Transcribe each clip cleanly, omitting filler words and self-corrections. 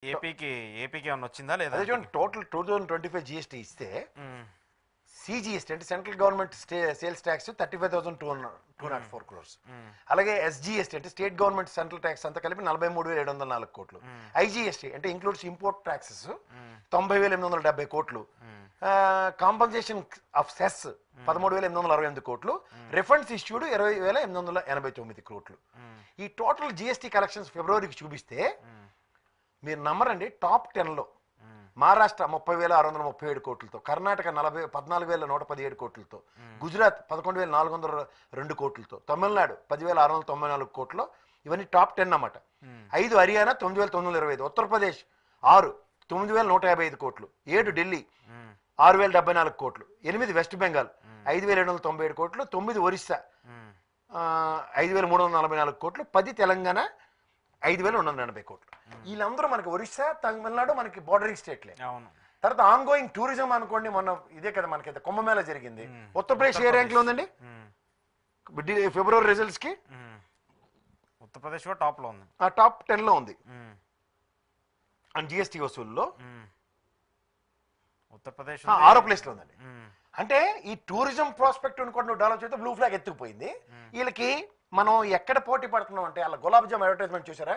ఏపీకి ఏపీకి ఏమన్నా వచ్చిందా లేదా? అదే చూడండి, టోటల్ 2025 జిఎస్టీ ఇస్తే సిజిఎస్టీ అంటే central government sales tax 35,204 crores. అలాగే ఎస్జిఎస్టీ అంటే స్టేట్ గవర్నమెంట్ సెంట్రల్ ట్యాక్స్ అంతా కలిపి 43,704 కోట్లు. ఐజిఎస్టీ అంటే ఇంక్లూడ్స్ ఇంపోర్ట్ ట్యాక్సెస్ 90,870 కోట్లు. కాంపన్సేషన్ ఆఫ్ సెస్ 13,868 కోట్లు. రిఫండ్స్ ఇష్యూడ్ 20,889 కోట్లు. ఈ టోటల్ జిఎస్టీ కలెక్షన్స్ ఫిబ్రవరికి చూపిస్తే మీరు నమ్మరండి, టాప్ 10లో మహారాష్ట్ర 30,637 కోట్లతో, కర్ణాటక 14,117 కోట్లతో, గుజరాత్ 11,402 కోట్లతో, తమిళనాడు 10,694 కోట్లు. ఇవన్నీ టాప్ 10 అన్నమాట. 5 హర్యానా 9,925, ఉత్తరప్రదేశ్ 6 9,155 కోట్లు, 7 ఢిల్లీ 6,074 కోట్లు, 8 వెస్ట్ బెంగాల్ 5,797 కోట్లు, 9 ఒరిస్సా 5,344 కోట్లు, 10 తెలంగాణ 5,280 కోట్లు. వీళ్ళందరూ మనకి ఒరిస్సా తమిళనాడు మనకి బోర్డరింగ్ స్టేట్లే. తర్వాత ఆన్ గోయింగ్ టూరిజం అనుకోండి, మొన్న ఇదే కదా మనకి కుంభమేళా జరిగింది. ఉత్తరప్రదేశ్ ఏ ర్యాంక్ లో ఉందండి ఫిబ్రవరి రిజల్ట్స్ కి? ఉత్తరప్రదేశ్ టాప్ లో ఉంది, ఆ టాప్ 10 లో ఉంది. అండ్ జిఎస్టీ వసూల్లో ఉత్తరప్రదేశ్ 6వ ప్లేస్ లో ఉందండి. అంటే ఈ టూరిజం ప్రాస్పెక్ట్ అనుకోండి, నువ్వు డెవలప్ చేస్తే బ్లూ ఫ్లాగ్ ఎత్తుకుపోయింది. వీళ్ళకి మనం ఎక్కడ పోటీ పడుతున్నాం అంటే, అలా గులాబ్ జామ్ అడ్వర్టైజ్మెంట్ చూసారా?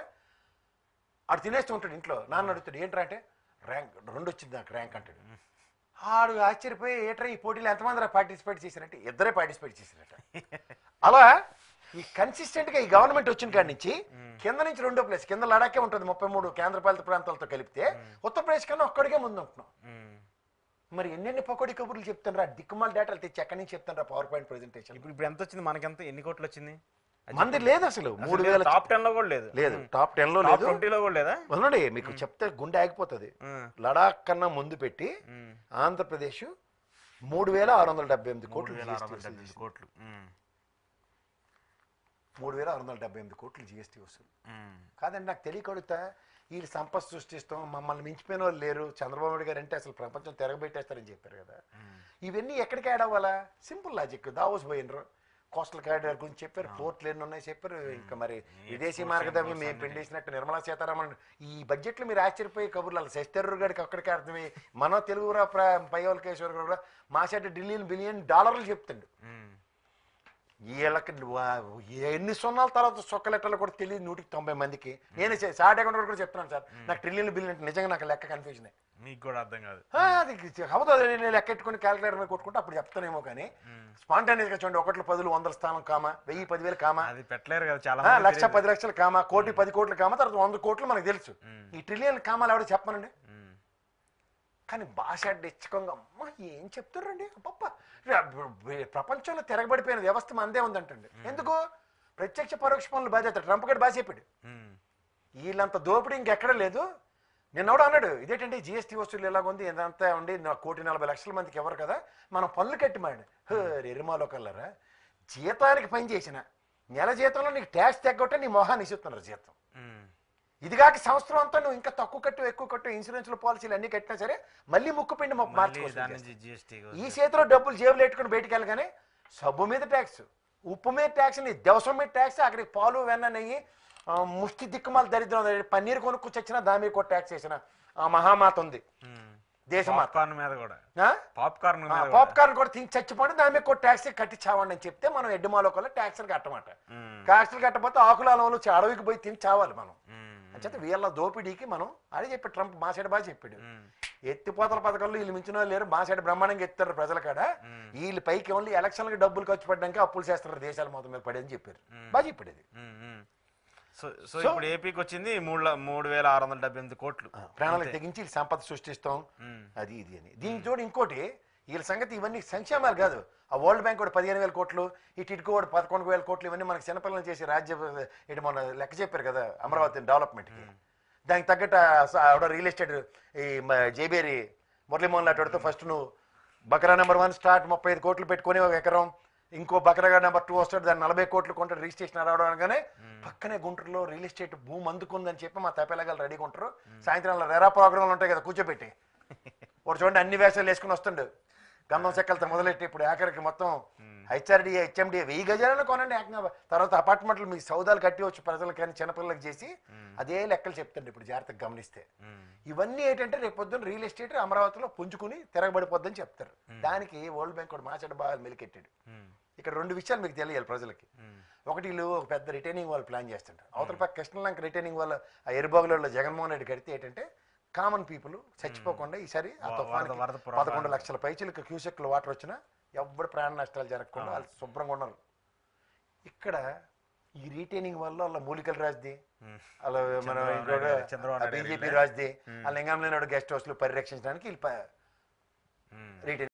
ఆడు తినేస్తూ ఉంటాడు ఇంట్లో, నాన్న అడుగుతాడు ఏంట్రా అంటే, ర్యాంక్ 2 వచ్చింది నాకు ర్యాంక్ అంటాడు. ఆడు ఆశ్చర్యపోయి ఏట్రా ఈ పోటీలో ఎంతమంది పార్టిసిపేట్ చేశారంటే, 2 పార్టిసిపేట్ చేశారట. అలా ఈ కన్సిస్టెంట్ గా ఈ గవర్నమెంట్ వచ్చిన కాడి నుంచి కింద నుంచి 2వ ప్లేస్, కింద లడాకే ఉంటుంది 33 కేంద్రపాలిత ప్రాంతాలతో కలిపితే, ఉత్తరప్రదేశ్ కన్నా ఒక్కడికే ముందు ఉంటున్నాం. మరి ఎన్నెన్ని పకోడీ కబుర్లు చెప్తాను, దిక్కుమాల డేటాలు తెచ్చి ఎక్కడి నుంచి చెప్తాను పవర్ పాయింట్ ప్రెజెంటేషన్. ఇప్పుడు ఎంత వచ్చింది మనకెంత, ఎన్ని కోట్లు వచ్చింది? మంది లేదు అసలు. 3,000 టాప్ 10 లో కూడా లేదు. టాప్ 10 లో లేదు, 20 లో కూడా లేదా? అవునండి, మీకు చెప్తే గుండె ఆగిపోతుంది. లడాక్ కన్నా ముందు పెట్టి ఆంధ్రప్రదేశ్ 3,678 కోట్లు, 3,678 కోట్లు జిఎస్టీ వసూలు. కాదండి, నాకు తెలియకడుగుతా, వీళ్ళు సంపద సృష్టిస్తాం, మమ్మల్ని మించిపోయిన వాళ్ళు లేరు, చంద్రబాబు నాయుడు గారు అంటే అసలు ప్రపంచం తిరగబెట్టేస్తారని చెప్పారు కదా. ఇవన్నీ ఎక్కడికి యాడ్ అవ్వాలా? Simple logic. దావోస్ పోయినరు, కోస్టల్ కారిడార్ గురించి చెప్పారు, పోర్ట్లు ఎన్ని ఉన్నాయి చెప్పారు, ఇంకా మరి విదేశీ మార్గదర్శనం మేము పిండేసినట్టు నిర్మలా సీతారామన్. ఈ బడ్జెట్లో మీరు ఆశ్చర్యపోయే కబుర్లు, అలా శశిధరూర్ గారికి అక్కడికి అర్థమై, మన తెలుగు పైవల్కేశ్వర్ కూడా మాసేట $1 బిలియన్ చెప్తాడు. వీళ్ళకి ఎన్ని సున్నాల తర్వాత సొక్క లెక్కలు కూడా తెలియదు 190 మందికి. నేను సార్ అకౌంట్ కూడా చెప్తున్నాను సార్, నాకు $1 బిలియన్ అంటే నిజంగా నాకు లెక్క కన్ఫ్యూజన్. మీకు కూడా అర్థం కాదు అది అవుతుంది. నేను లెక్క ఎట్టుకుని క్యాలిక్యులేటర్ మీద కొట్టుకుంటే అప్పుడు చెప్తానేమో, కానీ స్పాంటానియస్గా చూడండి, 1 10 100 స్థానం కామా, 1000 10,000 కామా, అది పెట్టలేరు కదా చాలా. 1,00,000 10 లక్షలు కామా, 1,00,00,000 10 కోట్లు కామా, తర్వాత 100 కోట్లు మనకు తెలుసు. ఈ ట్రిలియన్ కామాలు ఎవడో చెప్పనండి. కానీ భాష డిచ్చకంగా అమ్మ ఏం చెప్తారండి, పప్ప ప్రపంచంలో తిరగబడిపోయిన వ్యవస్థ మనదే ఉందంటండి. ఎందుకు? ప్రత్యక్ష పరోక్ష పనులు బాధ్యత. ట్రంప్ గడి బాగా చెప్పాడు, వీళ్ళంత దోపిడీ ఇంకెక్కడ లేదు. నిన్నెవడో అన్నాడు, ఇదేంటంటే జిఎస్టీ వసూలు ఎలాగుంది, ఇదంతా ఉండి 1,40,00,000 మందికి ఎవరు కదా, మనం పనులు కట్టి మాడి ఎరుమాలో కల్లరా, జీతానికి పని చేసిన నెల జీతంలో నీకు ట్యాక్స్ తగ్గొట్టే నీ మొహాన్ని ఇస్తున్నారు జీతం. ఇదిగాక సంవత్సరం అంతా నువ్వు ఇంకా తక్కువ కట్టు ఎక్కువ కట్టు ఇన్సూరెన్స్ల పాలసీలు అన్ని కట్టినా సరే మళ్ళీ ముక్కు పిండి మార్చుకోవచ్చు. ఈ చేతిలో డబ్బులు జేబులు పెట్టుకుని బయటికి వెళ్ళగానే సబ్బు మీద ట్యాక్స్, ఉప్పు మీద ట్యాక్స్, నీ దవసం మీద ట్యాక్స్, అక్కడికి పాలు వెన్న నెయ్యి ముష్టి దిక్కుమాల దరిద్రం, పన్నీరు కొనుక్కు చచ్చినా దాని మీద కూడా ట్యాక్స్ వేసిన మహామాత ఉంది దేశమాత. పాప్కార్న్ కూడా తిని చచ్చిపోండి, దాని మీద కూడా ట్యాక్స్ కట్టి చావండి అని చెప్తే మనం ఎడ్డుమాలో కల్లా ట్యాక్స్లు కట్టమాట. ట్యాక్స్లు కట్టకపోతే ఆకులాలలో అడవికి పోయి తిని చావాలి మనం. అంచేత వీళ్ళ దోపిడీకి మనం అదే చెప్పాడు ట్రంప్, మా సైడ్ బాగా చెప్పాడు. ఎత్తిపోతల పథకాల్లో వీళ్ళు మించిన లేరు, మా సైడ్ బ్రహ్మాండంగా ఎత్తారు ప్రజల కాడ, వీళ్ళు పైకి ఓన్లీ ఎలక్షన్లకి డబ్బులు ఖర్చు పెట్టడానికి అప్పులు చేస్తారు దేశాల మొత్తం మీద పడి అని చెప్పారు. బాగా చెప్పాడు ఇది. సో ఇప్పుడు ఏపీకి వచ్చింది 3,678 కోట్లు ప్రాణాలకు తెగించి సంపద సృష్టిస్తాం అది ఇది అని. దీనికి తోడు ఇంకోటి వీళ్ళ సంగతి, ఇవన్నీ సంక్షేమాలు కాదు. ఆ వరల్డ్ బ్యాంక్ కూడా 15,000 కోట్లు, ఈ టిడ్కో కూడా 11,000 కోట్లు, ఇవన్నీ మనకి చిన్నపిల్లలు చేసి రాజ్య ఇటు మొన్న లెక్క చెప్పారు కదా అమరావతి డెవలప్మెంట్కి. దానికి తగ్గట్టు ఆవిడ రియల్ ఎస్టేట్ ఈ జేబేరి మురళీమోహన్ లాంటి ఫస్ట్ నువ్వు బకరా నెంబర్ 1 స్టార్ట్ 35 కోట్లు పెట్టుకొని 1 ఎకరం, ఇంకో బకరగా నెంబర్ 2 వస్తాడు, దాన్ని 40 కోట్లు కొంటాడు రిజిస్ట్రేషన్ రావడం అనగానే పక్కనే గుంటూరులో రియల్ ఎస్టేట్ భూమి అందుకుందని చెప్పి మా తప్పేలాగా రెడీగా ఉంటారు. సాయంత్రం రెరా ప్రోగ్రాంలు ఉంటాయి కదా కూర్చోబెట్టి, వాడు చూడండి అన్ని వేషాలు వేసుకుని వస్తుండు, గంధం చెక్కలతో మొదలెట్టి ఇప్పుడు ఆఖరికి మొత్తం హెచ్ఆర్డీ హెచ్ఎండి 1000 గజాలను కొనండి ఏకంగా. తర్వాత అపార్ట్మెంట్లు మీకు సౌదాలు కట్టివచ్చు ప్రజలకు కానీ చిన్నపిల్లలకు చేసి అదే లెక్కలు చెప్తండి ఇప్పుడు జాగ్రత్తగా గమనిస్తే. ఇవన్నీ ఏంటంటే రేపు పొద్దున్న రియల్ ఎస్టేట్ అమరావతిలో పుంజుకుని తిరగబడిపోద్దని చెప్తారు. దానికి వరల్డ్ బ్యాంక్ కూడా మాచడ బాగా మెలికెట్టాడు. ఇక్కడ 2 విషయాలు మీకు తెలియాలి ప్రజలకి. ఒకటి వీళ్ళు ఒక పెద్ద రిటైనింగ్ వాళ్ళు ప్లాన్ చేస్తుంటారు. అవతల పక్క కృష్ణలంక రిటైనింగ్ వాళ్ళ ఆ ఎరుబాగులలో జగన్మోహన్ రెడ్డి కడితే ఏంటంటే కామన్ పీపుల్ చచ్చిపోకుండా ఈసారి ఆ తుఫాను 11 లక్షల పైచీలకు క్యూసెక్లు వాటర్ వచ్చినా ఎవ్వరు ప్రాణ నష్టాలు జరగకుండా వాళ్ళు శుభ్రంగా ఉన్నారు. ఇక్కడ ఈ రీటైనింగ్ వల్ల వాళ్ళ మూలికల రాజ్ది, అలా మన బీజేపీ రాజ్ది, ఆ లింగంలోని గెస్ట్ హౌస్లు పరిరక్షించడానికి వీళ్ళు రీటైనింగ్